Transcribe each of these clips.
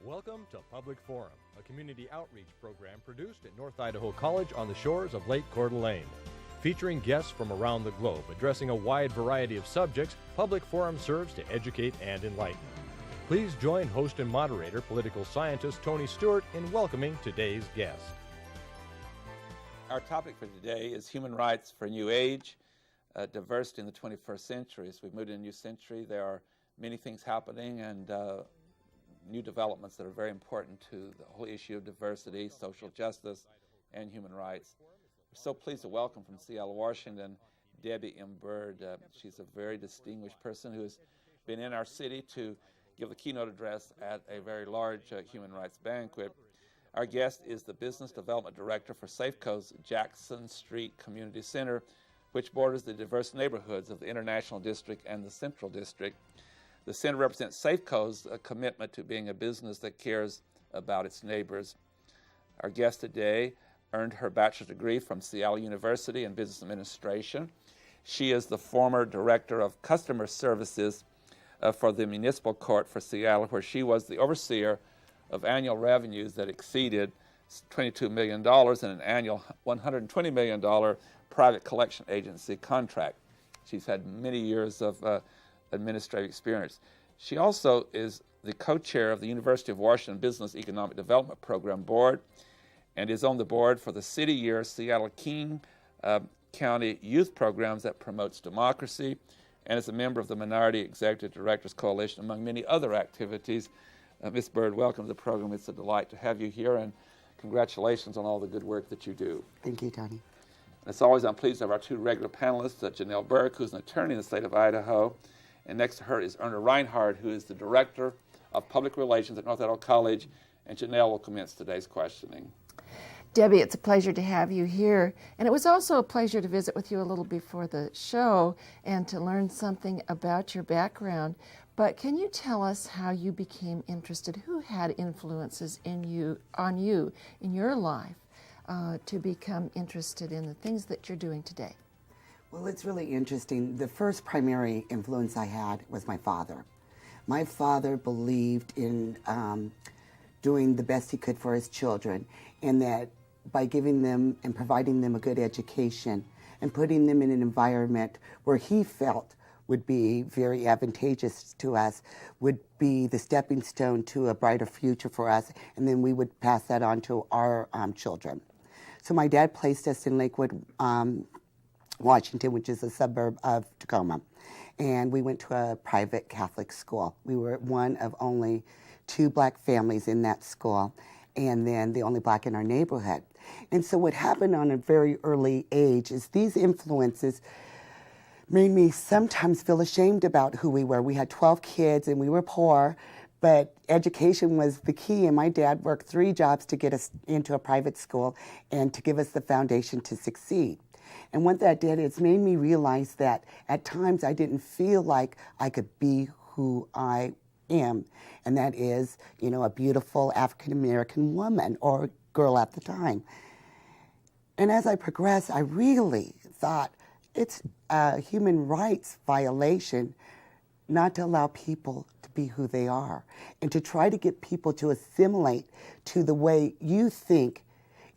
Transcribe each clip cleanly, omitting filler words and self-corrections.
Welcome to Public Forum, a community outreach program produced at North Idaho College on the shores of Lake Coeur d'Alene. Featuring guests from around the globe addressing a wide variety of subjects, Public Forum serves to educate and enlighten. Please join host and moderator, political scientist Tony Stewart, in welcoming today's guest. Our topic for today is human rights for a new age, diversity in the 21st century. As we've moved into a new century, there are many things happening and new developments that are very important to the whole issue of diversity, social justice, and human rights. We're so pleased to welcome from Seattle, Washington, Debbie M. Bird. She's a very distinguished person who has been in our city to give the keynote address at a very large human rights banquet. Our guest is the Business Development Director for Safeco's Jackson Street Community Center, which borders the diverse neighborhoods of the International District and the Central District. The center represents Safeco's commitment to being a business that cares about its neighbors. Our guest today earned her bachelor's degree from Seattle University in Business Administration. She is the former Director of Customer Services for the Municipal Court for Seattle, where she was the overseer of annual revenues that exceeded $22 million in an annual $120 million private collection agency contract. She's had many years of administrative experience. She also is the co-chair of the University of Washington Business Economic Development Program Board and is on the board for the City Year Seattle King County Youth Programs that promotes democracy, and is a member of the Minority Executive Directors Coalition, among many other activities. Ms. Bird, welcome to the program. It's a delight to have you here, and congratulations on all the good work that you do. Thank you, Tony. As always, I'm pleased to have our two regular panelists, Janel Burke, who's an attorney in the state of Idaho, and next to her is Erna Reinhardt, who is the Director of Public Relations at North Idaho College, and Janel will commence today's questioning. Debbie, it's a pleasure to have you here, and it was also a pleasure to visit with you a little before the show and to learn something about your background. But can you tell us how you became interested? Who had influences on you in your life to become interested in the things that you're doing today? Well, it's really interesting. The first primary influence I had was my father. My father believed in doing the best he could for his children, and that by giving them and providing them a good education and putting them in an environment where he felt would be very advantageous to us, would be the stepping stone to a brighter future for us, and then we would pass that on to our children. So my dad placed us in Lakewood, Washington, which is a suburb of Tacoma, and we went to a private Catholic school. We were one of only 2 black families in that school, and then the only black in our neighborhood. And so what happened on a very early age is these influences made me sometimes feel ashamed about who we were. We had 12 kids and we were poor, but education was the key, and my dad worked 3 jobs to get us into a private school and to give us the foundation to succeed. And what that did, it's made me realize that at times I didn't feel like I could be who I am, and that is, you know, a beautiful African-American woman or girl at the time. And as I progressed, I really thought it's a human rights violation not to allow people to be who they are and to try to get people to assimilate to the way you think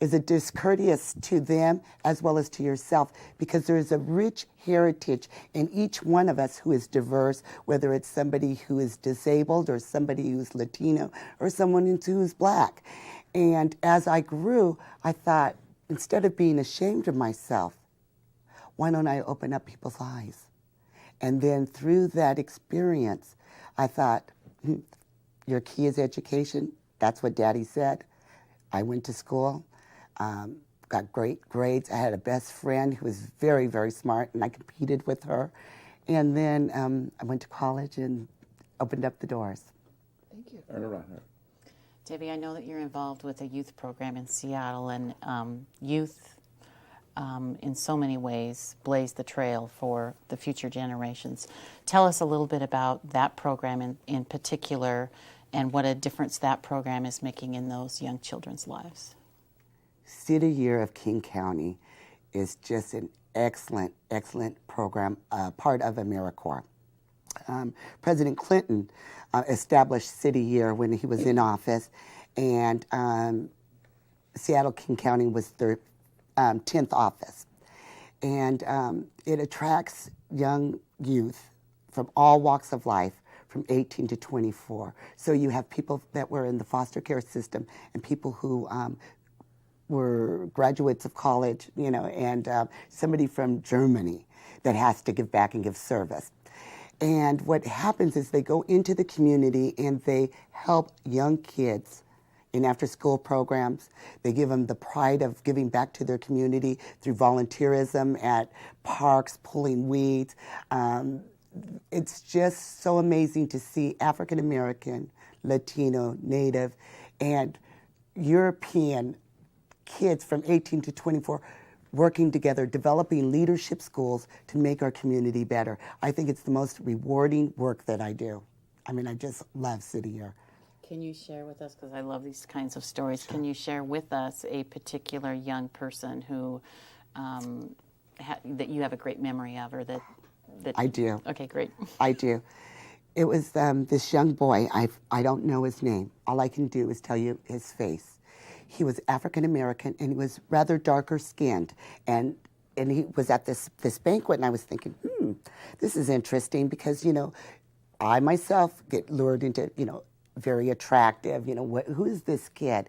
is a discourteous to them as well as to yourself, because there is a rich heritage in each one of us who is diverse, whether it's somebody who is disabled or somebody who's Latino or someone who's black. And as I grew, I thought, instead of being ashamed of myself, why don't I open up people's eyes? And then through that experience, I thought, your key is education. That's what Daddy said. I went to school. Got great grades. I had a best friend who was very, very smart, and I competed with her. And then I went to college and opened up the doors. Thank you. Erna Reinhardt. Debbie, I know that you're involved with a youth program in Seattle, and youth in so many ways blaze the trail for the future generations. Tell us a little bit about that program in particular and what a difference that program is making in those young children's lives. City Year of King County is just an excellent, excellent program, part of AmeriCorps. President Clinton established City Year when he was in office, and Seattle King County was their 10th office. And it attracts young youth from all walks of life, from 18 to 24. So you have people that were in the foster care system and people who were graduates of college, and somebody from Germany that has to give back and give service. And what happens is they go into the community and they help young kids in after-school programs. They give them the pride of giving back to their community through volunteerism at parks, pulling weeds. It's just so amazing to see African American, Latino, Native, and European kids from 18 to 24 working together, developing leadership schools to make our community better. I think it's the most rewarding work that I do. I mean, I just love City Year. Can you share with us, because I love these kinds of stories, can you share with us a particular young person who that you have a great memory of, or that I do. Okay, great. I do. It was this young boy. I don't know his name. All I can do is tell you his face. He was African American, and he was rather darker skinned, and he was at this banquet, and I was thinking, this is interesting, because I myself get lured into very attractive, who is this kid?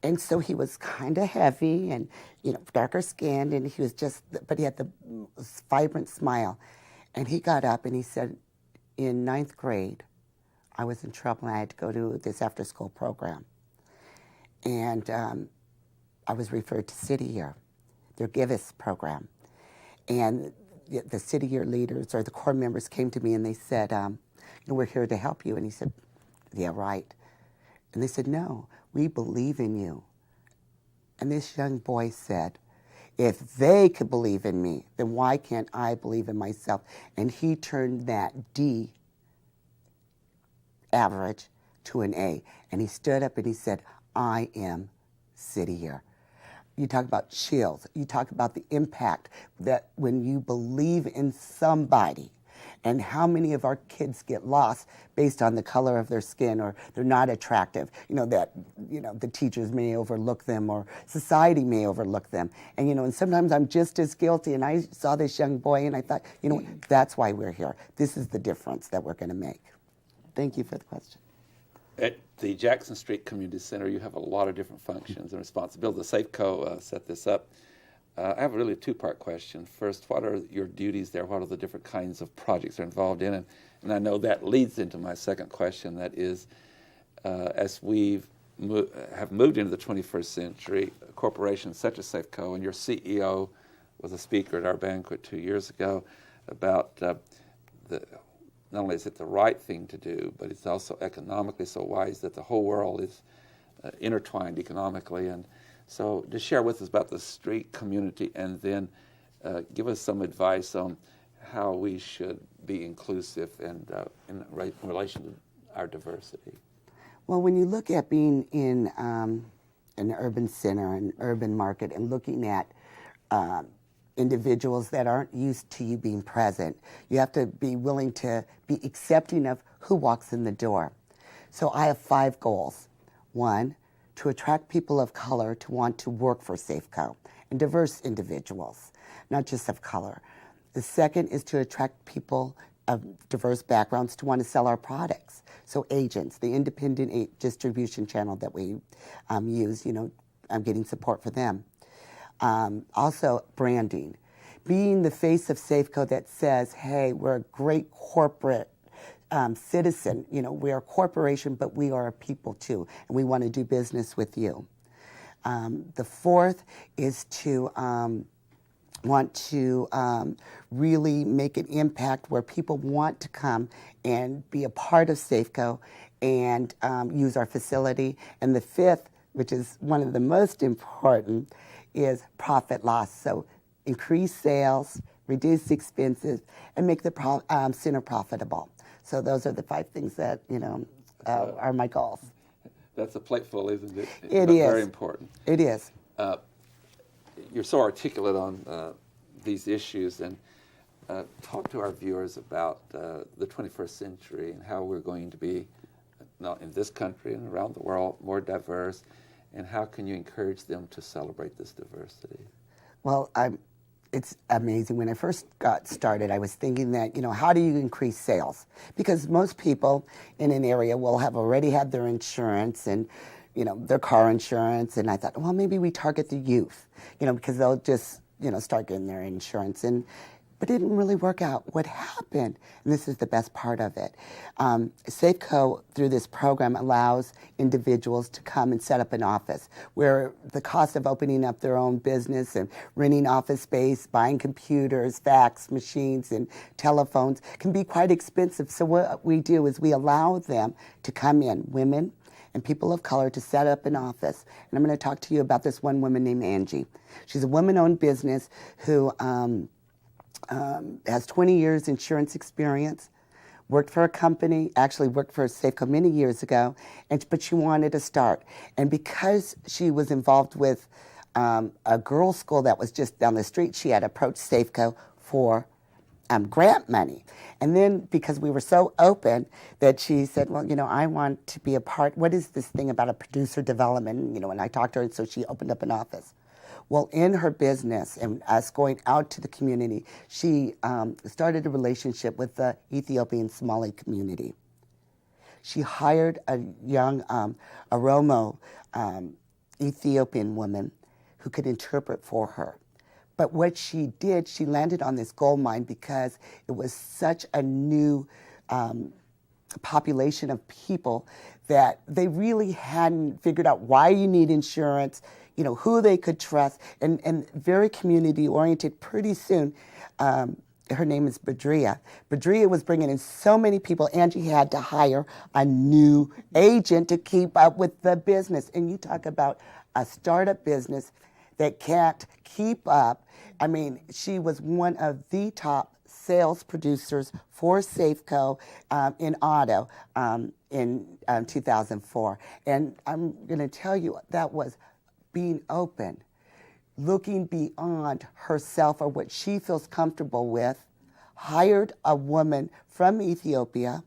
And so he was kind of heavy and darker skinned, and he was but he had the most vibrant smile, and he got up and he said, in 9th grade, I was in trouble and I had to go to this after school program. And I was referred to City Year, their Give Us program. And the City Year leaders or the core members came to me and they said, we're here to help you. And he said, yeah, right. And they said, no, we believe in you. And this young boy said, if they could believe in me, then why can't I believe in myself? And he turned that D average to an A. And he stood up and he said, I am City Year. You talk about chills. You talk about the impact that when you believe in somebody, and how many of our kids get lost based on the color of their skin, or they're not attractive, the teachers may overlook them or society may overlook them. And, and sometimes I'm just as guilty. And I saw this young boy and I thought, that's why we're here. This is the difference that we're going to make. Thank you for the question. At the Jackson Street Community Center, you have a lot of different functions and responsibilities. The Safeco set this up. I have really a two-part question. First, what are your duties there? What are the different kinds of projects you're involved in? And I know that leads into my second question, that is, as we have moved into the 21st century, corporations such as Safeco, and your CEO was a speaker at our banquet 2 years ago about not only is it the right thing to do, but it's also economically so wise that the whole world is intertwined economically. And so just share with us about the street community, and then give us some advice on how we should be inclusive and in relation to our diversity. Well, when you look at being in an urban center, an urban market, and looking at individuals that aren't used to you being present, you have to be willing to be accepting of who walks in the door. So I have 5 goals. 1, to attract people of color to want to work for Safeco, and diverse individuals, not just of color. The second is to attract people of diverse backgrounds to want to sell our products. So agents, the independent distribution channel that we use, I'm getting support for them. Also branding, being the face of Safeco that says, hey, we're a great corporate citizen. We are a corporation, but we are a people too, and we want to do business with you. The fourth is to want to really make an impact where people want to come and be a part of Safeco and use our facility. And the fifth, which is one of the most important, is profit loss. So increase sales, reduce expenses, and make the center profitable. So those are the 5 things that, are my goals. That's a plate full, isn't it? It is. Very important. It is. You're so articulate on these issues, and talk to our viewers about the 21st century and how we're going to be, in this country and around the world, more diverse, and how can you encourage them to celebrate this diversity? Well, it's amazing. When I first got started, I was thinking that, how do you increase sales? Because most people in an area will have already had their insurance and, their car insurance. And I thought, well, maybe we target the youth, because they'll just, start getting their insurance. But it didn't really work out. What happened, and this is the best part of it, Safeco, through this program, allows individuals to come and set up an office where the cost of opening up their own business and renting office space, buying computers, fax machines, and telephones can be quite expensive. So what we do is we allow them to come in, women and people of color, to set up an office. And I'm going to talk to you about this one woman named Angie. She's a woman-owned business who has 20 years insurance experience, worked for a company, actually worked for Safeco many years ago, but she wanted to start. And because she was involved with a girls' school that was just down the street, she had approached Safeco for grant money. And then because we were so open that she said, well, I want to be a part. What is this thing about a producer development? And I talked to her, and so she opened up an office. Well, in her business and us going out to the community, she started a relationship with the Ethiopian Somali community. She hired a young Oromo Ethiopian woman who could interpret for her. But what she did, she landed on this gold mine because it was such a new population of people that they really hadn't figured out why you need insurance, who they could trust, and very community-oriented. Pretty soon, her name is Badria. Badria was bringing in so many people, Angie had to hire a new agent to keep up with the business. And you talk about a startup business that can't keep up. I mean, she was one of the top sales producers for Safeco in auto in 2004. And I'm going to tell you, that was being open, looking beyond herself or what she feels comfortable with, hired a woman from Ethiopia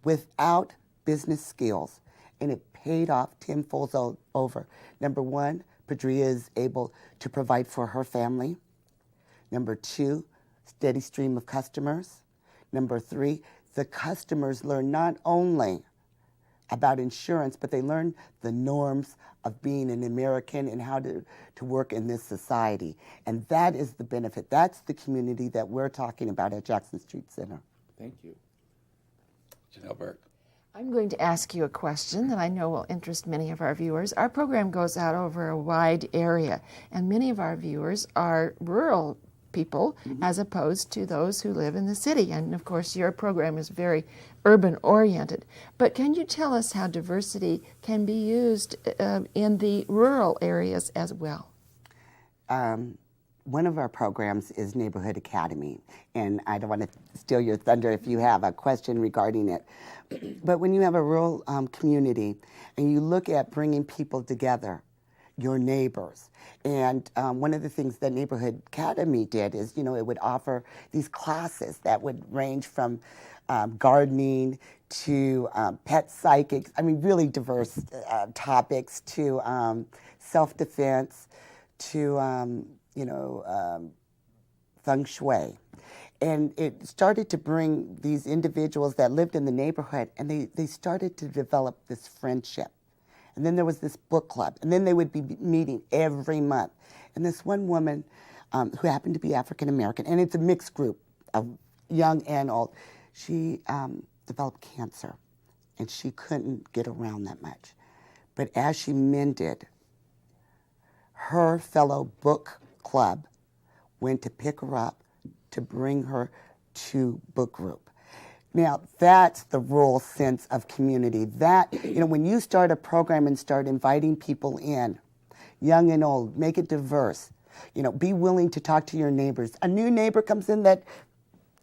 without business skills, and it paid off tenfold over. Number one, Padria is able to provide for her family. Number two, steady stream of customers. Number three, the customers learn not only about insurance, but they learn the norms of being an American and how to work in this society. And that is the benefit. That's the community that we're talking about at Jackson Street Center. Thank you. Janel Burke. I'm going to ask you a question that I know will interest many of our viewers. Our program goes out over a wide area, and many of our viewers are rural people as opposed to those who live in the city. And of course, your program is very urban oriented. But can you tell us how diversity can be used in the rural areas as well? One of our programs is Neighborhood Academy, and I don't want to steal your thunder if you have a question regarding it. But when you have a rural community and you look at bringing people together, your neighbors, and one of the things that Neighborhood Academy did is, it would offer these classes that would range from gardening to pet psychics, really diverse topics, to self-defense, to feng shui. And it started to bring these individuals that lived in the neighborhood, and they started to develop this friendship. And then there was this book club, and then they would be meeting every month. And this one woman who happened to be African American, and it's a mixed group of young and old, she developed cancer, and she couldn't get around that much. But as she mended, her fellow book club went to pick her up to bring her to book group. Now, that's the rural sense of community. That, when you start a program and start inviting people in, young and old, make it diverse. Be willing to talk to your neighbors. A new neighbor comes in that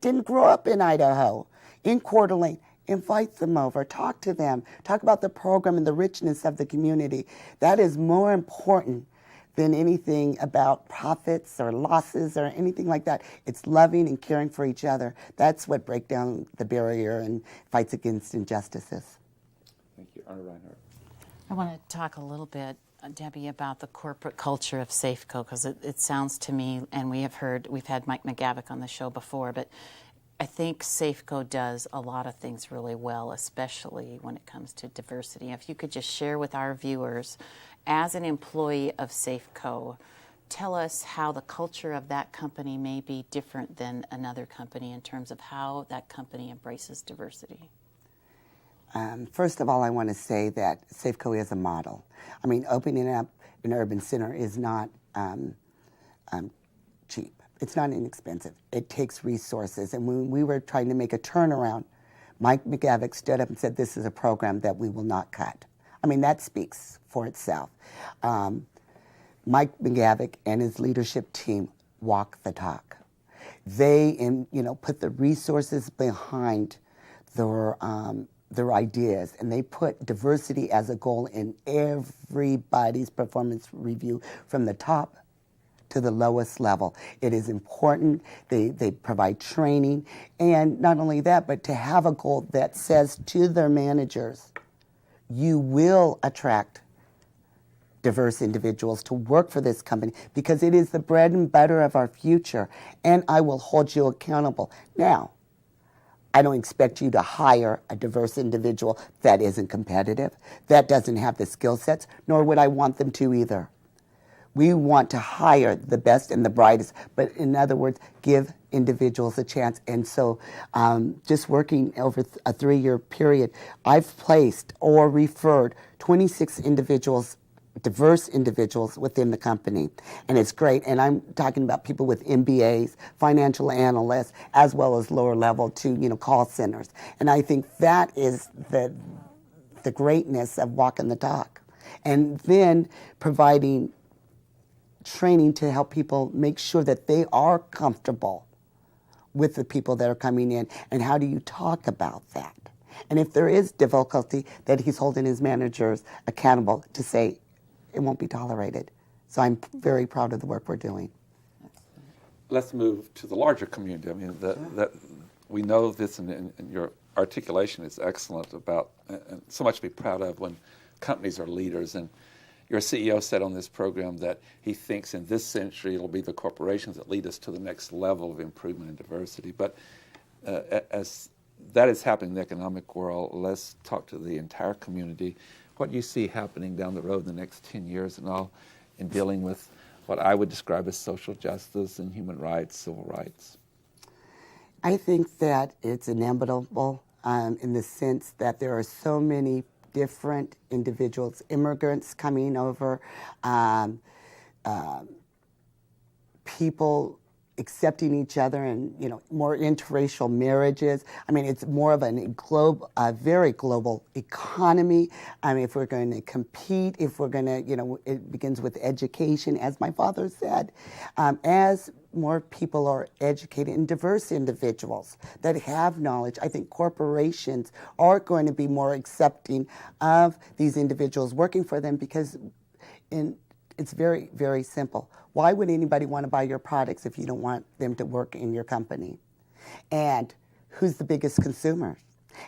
didn't grow up in Idaho, in Coeur d'Alene, invite them over, talk to them, talk about the program and the richness of the community. That is more important than anything about profits or losses or anything like that. It's loving and caring for each other. That's what breaks down the barrier and fights against injustices. Thank you. Arna Reinhardt. I want to talk a little bit, Debbie, about the corporate culture of Safeco, because it sounds to me, and we've had Mike McGavick on the show before, but I think Safeco does a lot of things really well, especially when it comes to diversity. If you could just share with our viewers, as an employee of Safeco, tell us how the culture of that company may be different than another company in terms of how that company embraces diversity. First of all, I want to say that Safeco is a model. I mean, opening up an urban center is not cheap. It's not inexpensive. It takes resources. And when we were trying to make a turnaround, Mike McGavick stood up and said, this is a program that we will not cut. I mean, that speaks for itself. Mike McGavick and his leadership team walk the talk. They, put the resources behind their ideas, and they put diversity as a goal in everybody's performance review from the top to the lowest level. It is important. They provide training, and not only that, but to have a goal that says to their managers, you will attract diverse individuals to work for this company because it is the bread and butter of our future, and I will hold you accountable. Now, I don't expect you to hire a diverse individual that isn't competitive, that doesn't have the skill sets, nor would I want them to either. We want to hire the best and the brightest, but in other words, give individuals a chance. And so just working over a 3-year period, I've placed or referred 26 individuals, diverse individuals within the company. And it's great. And I'm talking about people with MBAs, financial analysts, as well as lower level to, call centers. And I think that is the greatness of walking the talk. And then providing training to help people make sure that they are comfortable with the people that are coming in, and how do you talk about that? And if there is difficulty, that he's holding his managers accountable to say it won't be tolerated. So I'm very proud of the work we're doing. Let's move to the larger community. I mean, that we know this, and your articulation is excellent about, and so much to be proud of when companies are leaders. And your CEO said on this program that he thinks in this century it'll be the corporations that lead us to the next level of improvement in diversity. But as that is happening in the economic world, let's talk to the entire community. What do you see happening down the road in the next 10 years and all in dealing with what I would describe as social justice and human rights, civil rights? I think that it's inevitable in the sense that there are so many different individuals, immigrants coming over, people accepting each other, and more interracial marriages. I mean, it's more of a very global economy. I mean, if we're going to compete, if we're going to, it begins with education, as my father said. As more people are educated and diverse individuals that have knowledge, I think corporations are going to be more accepting of these individuals working for them, because it's very, very simple. Why would anybody want to buy your products if you don't want them to work in your company? And who's the biggest consumer?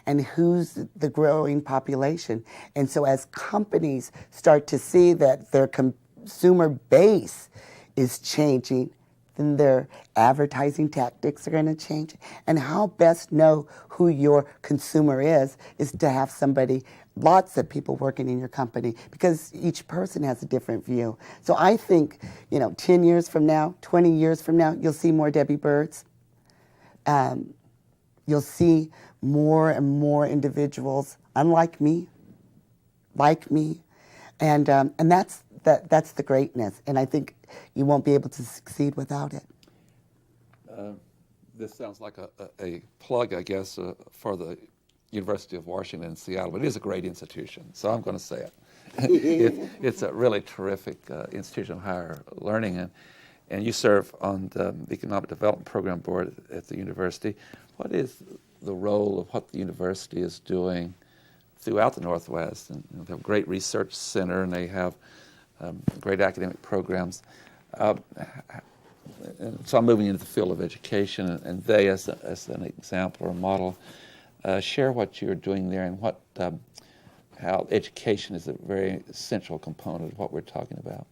And who's the growing population? And so as companies start to see that their consumer base is changing, then their advertising tactics are going to change. And how best know who your consumer is to have lots of people working in your company, because each person has a different view. So I think, 10 years from now, 20 years from now, you'll see more Debbie Birds. You'll see more and more individuals unlike me, like me, and that's the greatness. And I think you won't be able to succeed without it. This sounds like a plug, I guess, for the University of Washington in Seattle. But it is a great institution, so I'm going to say it. It's a really terrific institution of higher learning, and you serve on the Economic Development Program Board at the university. What is the role of what the university is doing throughout the Northwest? And they have a great research center, and they have great academic programs. So I'm moving into the field of education, and they, as an example or model, share what you're doing there and how education is a very central component of what we're talking about.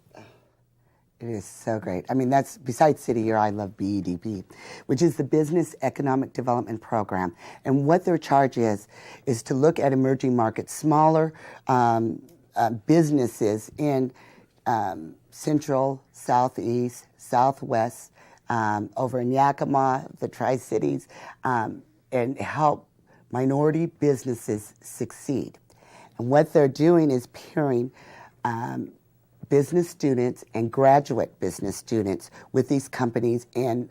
It is so great. I mean, that's, besides City Year, I love BEDP, which is the Business Economic Development Program. And what their charge is to look at emerging markets, smaller businesses in Central, Southeast, Southwest, over in Yakima, the Tri-Cities, and help minority businesses succeed. And what they're doing is pairing business students and graduate business students with these companies and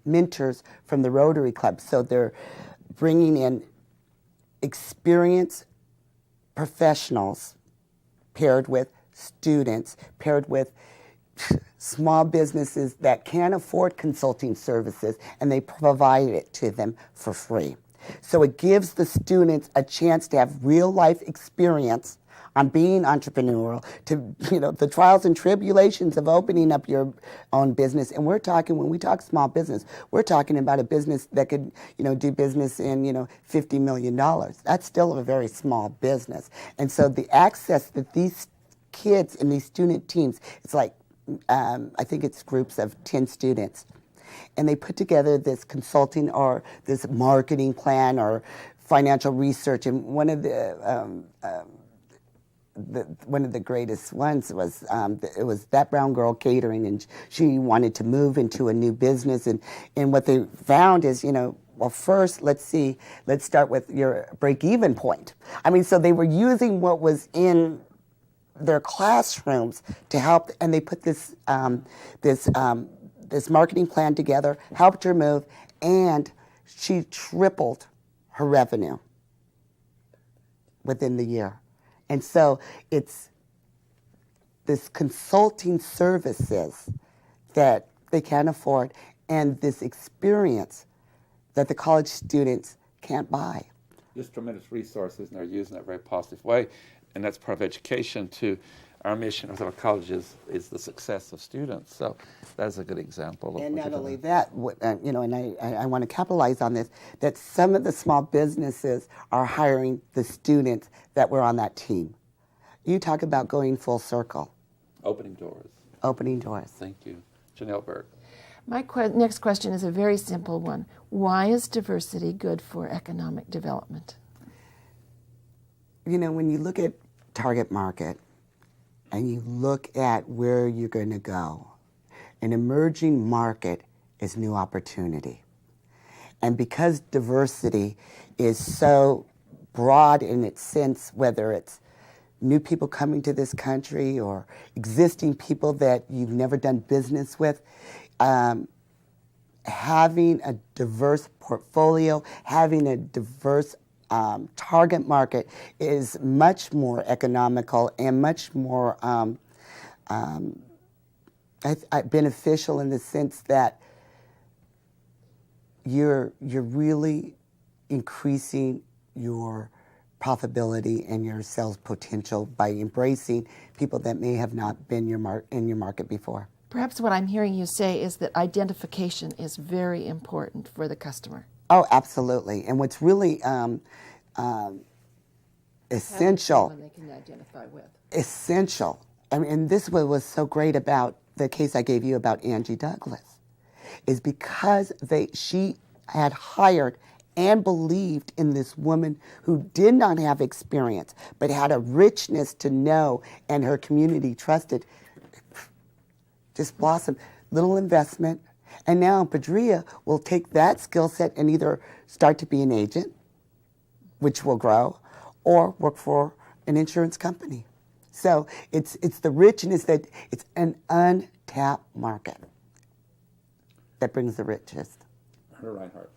mentors from the Rotary Club. So they're bringing in experienced professionals paired with students, paired with small businesses that can't afford consulting services, and they provide it to them for free. So it gives the students a chance to have real life experience on being entrepreneurial, to, you know, the trials and tribulations of opening up your own business. And we're talking, when we talk small business, we're talking about a business that could, you know, do business in, you know, $50 million. That's still a very small business. And so the access that these kids and these student teams, it's like, I think it's groups of 10 students. And they put together this consulting or this marketing plan or financial research. And one of the greatest ones was it was That Brown Girl Catering, and she wanted to move into a new business. And what they found is, you know, well, first, let's start with your break-even point. I mean, so they were using what was in their classrooms to help, and they put this marketing plan together, helped her move, and she tripled her revenue within the year. And so it's this consulting services that they can't afford, and this experience that the college students can't buy. Just tremendous resources, and they're using it in a very positive way. And that's part of education to our mission with our colleges is the success of students. So that's a good example. And not only that, you know, and I want to capitalize on this, that some of the small businesses are hiring the students that were on that team. You talk about going full circle. Opening doors. Opening doors. Thank you. Janel Burke. My next question is a very simple one. Why is diversity good for economic development? You know, when you look at target market and you look at where you're going to go, an emerging market is new opportunity. And because diversity is so broad in its sense, whether it's new people coming to this country or existing people that you've never done business with, having a diverse portfolio, having a diverse target market is much more economical and much more beneficial in the sense that you're really increasing your profitability and your sales potential by embracing people that may have not been in your market before. Perhaps what I'm hearing you say is that identification is very important for the customer. Oh, absolutely. And what's really essential. Someone they can identify with. Essential. I mean, and this was so great about the case I gave you about Angie Douglas, is because she had hired and believed in this woman who did not have experience, but had a richness to know, and her community trusted. Just blossomed. Little investment. And now Padria will take that skill set and either start to be an agent, which will grow, or work for an insurance company. So it's the richness that it's an untapped market that brings the richest. Reinhardt.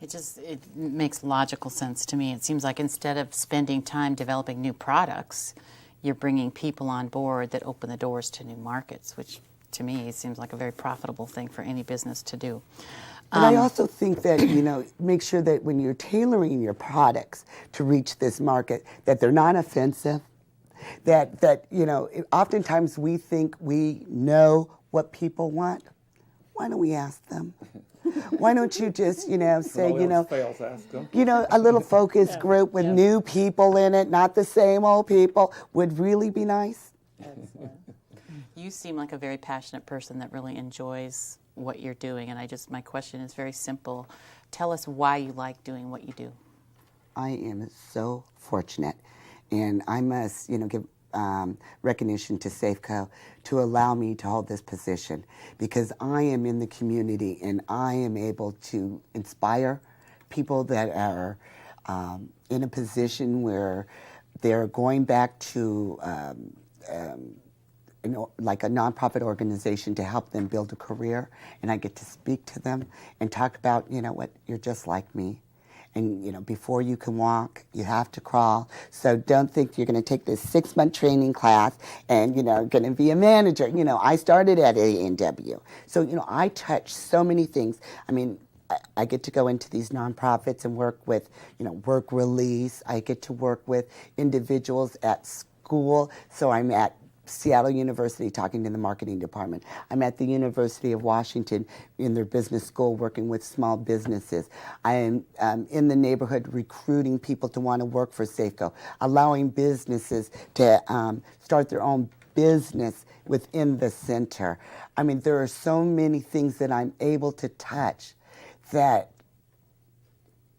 It makes logical sense to me. It seems like instead of spending time developing new products, you're bringing people on board that open the doors to new markets, which to me seems like a very profitable thing for any business to do. But I also think that, you know, make sure that when you're tailoring your products to reach this market, that they're not offensive, That oftentimes we think we know what people want. Why don't we ask them? Why don't you just, say, fails, ask them. A little focus group with new people in it, not the same old people, would really be nice. You seem like a very passionate person that really enjoys what you're doing, and my question is very simple. Tell us why you like doing what you do. I am so fortunate, and I must, give recognition to Safeco to allow me to hold this position, because I am in the community and I am able to inspire people that are in a position where they're going back to like a nonprofit organization to help them build a career, and I get to speak to them and talk about, you're just like me. And, before you can walk, you have to crawl. So don't think you're going to take this 6-month training class and, going to be a manager. I started at A&W. So, I touch so many things. I mean, I get to go into these nonprofits and work with, work release. I get to work with individuals at school. So I'm at Seattle University talking to the marketing department. I'm at the University of Washington in their business school working with small businesses. I am in the neighborhood recruiting people to want to work for Safeco, allowing businesses to start their own business within the center. I mean, there are so many things that I'm able to touch that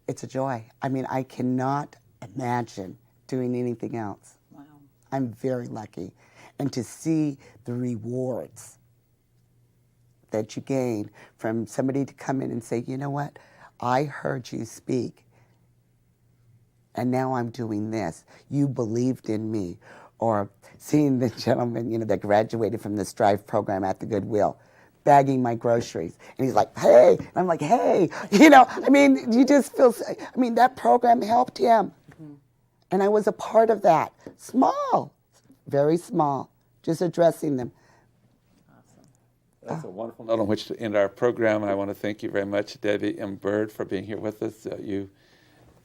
it's a joy. I mean, I cannot imagine doing anything else. Wow. I'm very lucky. And to see the rewards that you gain from somebody to come in and say, you know what, I heard you speak, and now I'm doing this. You believed in me. Or seeing the gentleman, that graduated from the Strive program at the Goodwill, bagging my groceries. And he's like, hey. And I'm like, hey. You just feel, that program helped him. Mm-hmm. And I was a part of that. Small. Very small, just addressing them. Awesome. That's a wonderful note on which to end our program. I want to thank you very much, Debbie M. Burke, for being here with us. You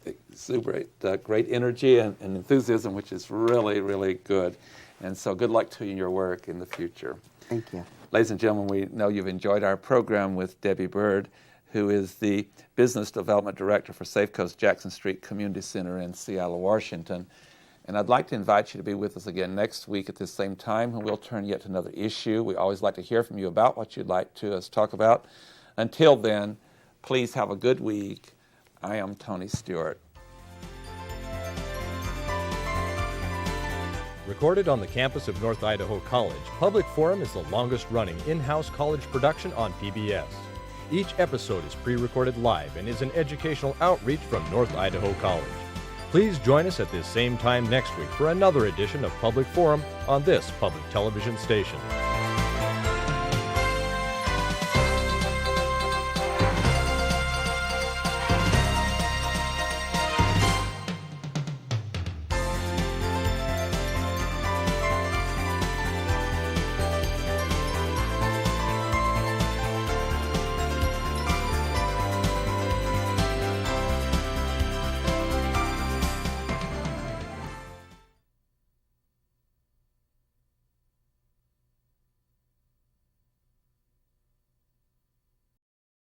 exuberate great energy and enthusiasm, which is really, really good. And so good luck to you in your work in the future. Thank you. Ladies and gentlemen, we know you've enjoyed our program with Debbie Burke, who is the Business Development Director for Safeco's Jackson Street Community Center in Seattle, Washington. And I'd like to invite you to be with us again next week at this same time, and we'll turn yet to another issue. We always like to hear from you about what you'd like to us talk about. Until then, please have a good week. I am Tony Stewart. Recorded on the campus of North Idaho College, Public Forum is the longest-running in-house college production on PBS. Each episode is pre-recorded live and is an educational outreach from North Idaho College. Please join us at this same time next week for another edition of Public Forum on this public television station.